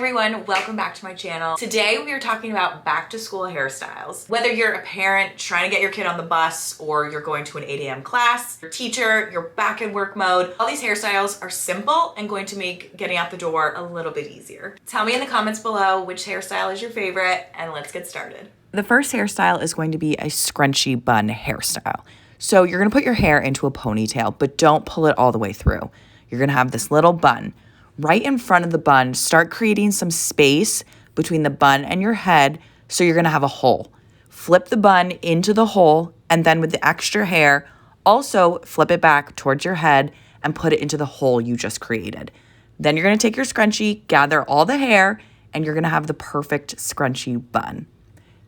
everyone, welcome back to my channel. Today we are talking about back to school hairstyles. Whether you're a parent trying to get your kid on the bus or you're going to an 8 a.m. class, your teacher, you're back in work mode, all these hairstyles are simple and going to make getting out the door a little bit easier. Tell me in the comments below which hairstyle is your favorite and let's get started. The first hairstyle is going to be a scrunchy bun hairstyle. So you're gonna put your hair into a ponytail, but don't pull it all the way through. You're gonna have this little bun. Right in front of the bun, start creating some space between the bun and your head so you're gonna have a hole. Flip the bun into the hole, and then with the extra hair, also flip it back towards your head and put it into the hole you just created. Then you're gonna take your scrunchie, gather all the hair, and you're gonna have the perfect scrunchy bun.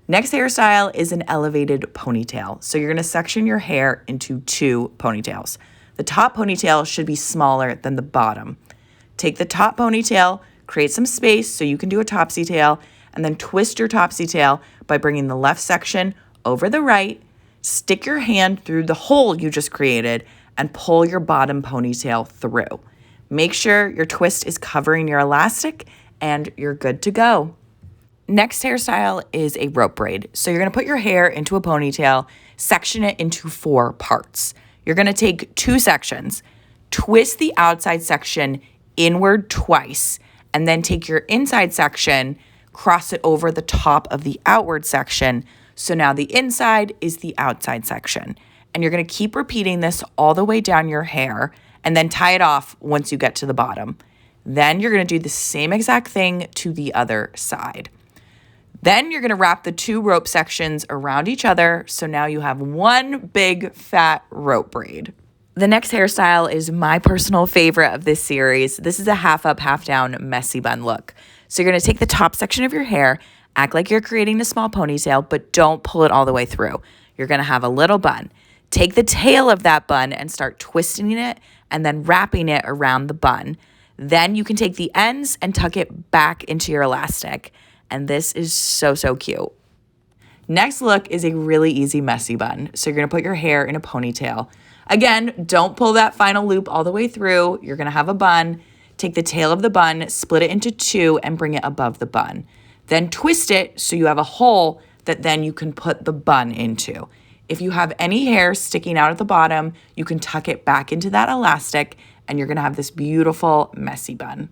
Next hairstyle is an elevated ponytail. So you're gonna section your hair into two ponytails. The top ponytail should be smaller than the bottom. Take the top ponytail, create some space so you can do a topsy tail, and then twist your topsy tail by bringing the left section over the right, stick your hand through the hole you just created, and pull your bottom ponytail through. Make sure your twist is covering your elastic and you're good to go. Next hairstyle is a rope braid. So you're gonna put your hair into a ponytail, section it into 4 parts. You're gonna take 2 sections, twist the outside section inward twice, and then take your inside section, cross it over the top of the outward section. So now the inside is the outside section. And you're gonna keep repeating this all the way down your hair and then tie it off once you get to the bottom. Then you're gonna do the same exact thing to the other side. Then you're gonna wrap the 2 rope sections around each other. So now you have one big fat rope braid. The next hairstyle is my personal favorite of this series. This is a half up, half down messy bun look. So you're gonna take the top section of your hair, act like you're creating a small ponytail, but don't pull it all the way through. You're gonna have a little bun. Take the tail of that bun and start twisting it and then wrapping it around the bun. Then you can take the ends and tuck it back into your elastic. And this is so, so cute. Next look is a really easy messy bun. So you're gonna put your hair in a ponytail. Again, don't pull that final loop all the way through. You're gonna have a bun. Take the tail of the bun, split it into 2, and bring it above the bun. Then twist it so you have a hole that then you can put the bun into. If you have any hair sticking out at the bottom, you can tuck it back into that elastic, and you're gonna have this beautiful messy bun.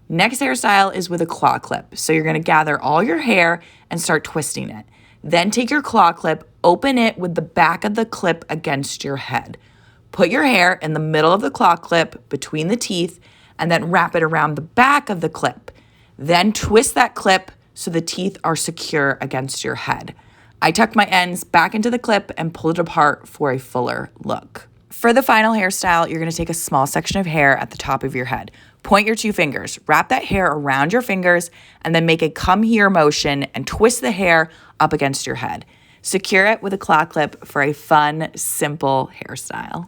Next hairstyle is with a claw clip. So you're gonna gather all your hair and start twisting it. Then take your claw clip, open it with the back of the clip against your head. Put your hair in the middle of the claw clip between the teeth and then wrap it around the back of the clip. Then twist that clip so the teeth are secure against your head. I tucked my ends back into the clip and pulled it apart for a fuller look. For the final hairstyle, you're gonna take a small section of hair at the top of your head. Point your 2 fingers, wrap that hair around your fingers, and then make a come here motion and twist the hair up against your head. Secure it with a claw clip for a fun, simple hairstyle.